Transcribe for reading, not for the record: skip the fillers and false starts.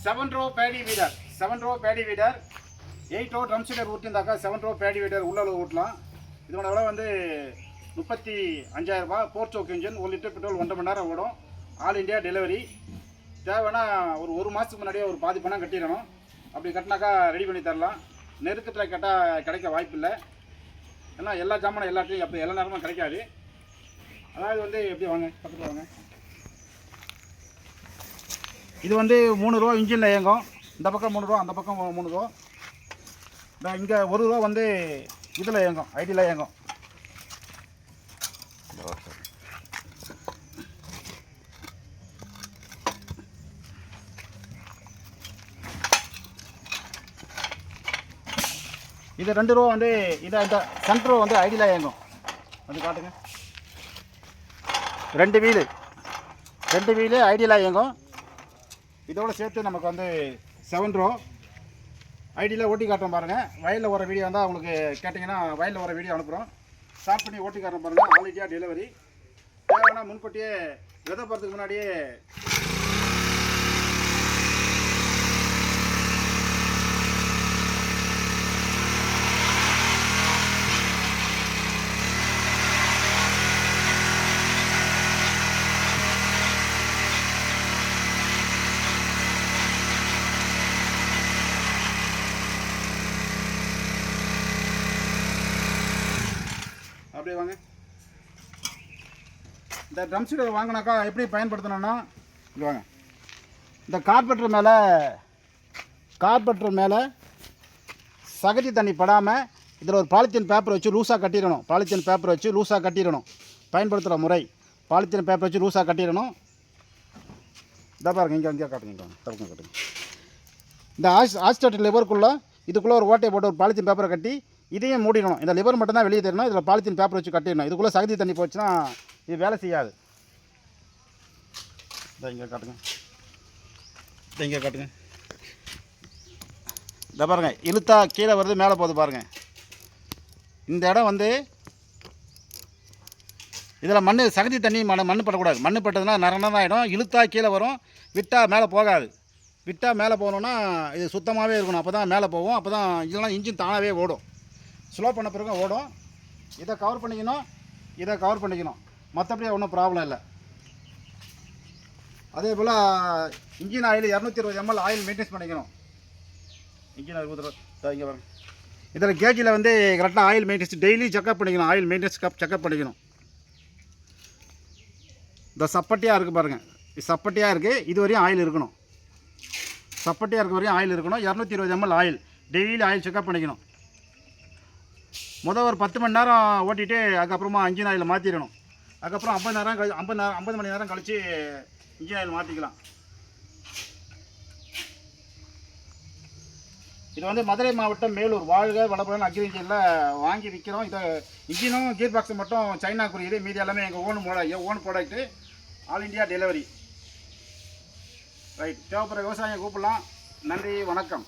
7 row paddy weeder, 7 row paddy weeder, 8 row drum seeder ஊற்றிருந்தாக்கா 7 row paddy weeder உள்ள ஊட்டலாம். இதோட விலை வந்து 35,000 ரூபாய். 4 choke engine, 1 லிட்டர் பெட்ரோல் 1.5 மணி நேரம் ஓடும். All India delivery. தேவைன்னா ஒரு மாதத்துக்கு முன்னாடியே ஒரு பாதி பணம் கட்டிடணும். அப்படி கட்டினாக்கா ரெடி பண்ணி தரலாம். நெருக்கத்தில் கேட்டால் கிடைக்க வாய்ப்பு இல்லை. ஏன்னா எல்லா ஜாமானும் எல்லாத்தையும் அப்போ எல்லா நேரமும் கிடைக்காது. அதாவது வந்து எப்படி வாங்க பக்கத்தில் வாங்க. இது வந்து 3 ரூபா இன்ஜினில் இயங்கும். இந்த பக்கம் 3 ரூபா, அந்த பக்கம் 3 ரூபா. இங்கே 1 ரூபா வந்து இதில் இயங்கும், ஐடியில் இயங்கும். இது 2 ரூபா வந்து இந்த சென்டர் ரூபா வந்து ஐடியில் இயங்கும். வந்து காட்டுங்க. 2 வீலு ஐடியில் இயங்கும். இதோடு சேர்த்து நமக்கு வந்து 7 ரூபா ஐடியில் ஓட்டி காட்டுறோம் பாருங்கள். வயலில் வர வீடியோ வந்தால் உங்களுக்கு கேட்டிங்கன்னா வயலில் வர வீடியோ அனுப்புகிறோம். ஸ்டார்ட் பண்ணி ஓட்டி காட்டுறோம் பாருங்கள். All India delivery. தேவைன்னா முன்கூட்டியே விதை போகிறதுக்கு முன்னாடியே அப்படியே வாங்க. இந்த ட்ரம் சீடர் வாங்கினாக்கா எப்படி பயன்படுத்தணும்னா இங்கே வாங்க. இந்த கார்பெட்டர் மேலே சகதி தண்ணி படாமல் இதில் ஒரு பாலித்தீன் பேப்பர் வச்சு லூஸாக கட்டிடணும். பயன்படுத்துகிற முறை பாலித்தீன் பேப்பர் வச்சு லூஸாக கட்டிடணும். இதை பாருங்கள், இங்கே காட்டுங்க. இந்த ஆஸ்டேட் லிவருக்குள்ளே இதுக்குள்ளே ஒரு ஓட்டையை போட்டு ஒரு பாலித்தீன் பேப்பரை கட்டி இதையும் மூடிடணும். இந்த லிவர் மட்டும் தான் வெளியே தெரியணும். இதில் பாலித்தீன் பேப்பர் வச்சு கட்டிடணும். இதுக்குள்ளே சகதி தண்ணி போச்சுன்னா இது வேலை செய்யாது. இங்கே காட்டுங்க. இதை பாருங்கள், இழுத்தா கீழே வருது, மேலே போகுது பாருங்கள். இந்த இடம் வந்து இதில் சகதி தண்ணி மண் படக்கூடாது. மண் பட்டதுன்னா நரணம் ஆகிடும். இழுத்தா கீழே வரும், விட்டால் மேலே போகாது. விட்டால் மேலே போகணுன்னா இது சுத்தமாகவே இருக்கணும். அப்போ தான் மேலே போகும். அப்போ தான் இல்லைனா இன்ஜின் தானாகவே ஓடும். ஸ்லோ பண்ண பிறகு ஓடும். இதை கவர் பண்ணிக்கணும். மற்றபடி ஒன்றும் ப்ராப்ளம் இல்லை. அதே போல் engine oil 220 ml oil maintenance பண்ணிக்கணும். இன்ஜின் ஆயில் இங்கே வரும். இதில் கேஜியில் வந்து கரெக்டாக ஆயில் மெயின்டெனன்ஸ் டெய்லி செக்அப் பண்ணிக்கணும். ஆயில் மெயின்டெனன்ஸ் செக்அப் பண்ணிக்கணும். இந்த சப்பட்டியாக இருக்குது பாருங்கள். இது சப்பட்டியாக இருக்குது. இது வரையும் ஆயில் இருக்கணும். 220 ml oil daily oil checkup பண்ணிக்கணும். ஒரு 10 மணி நேரம் ஓட்டிட்டு அதுக்கப்புறமா இன்ஜின் ஆயில் மாற்றிடணும். அதுக்கப்புறம் 50 மணி நேரம் கழித்து இன்ஜின் ஆயில் மாற்றிக்கலாம். இது வந்து மதுரை மாவட்டம் மேலூர் வாழ்க வளபுடன் அக்ரி இன்ஜினில் வாங்கி விற்கிறோம். இதை இன்ஜினும் கீர் பாக்ஸும் மட்டும் சைனா குறியீடு, மீதி எல்லாமே எங்கள் own product. All India delivery. Right. தேவைப்படுற விவசாயியை கூப்பிடலாம். நன்றி, வணக்கம்.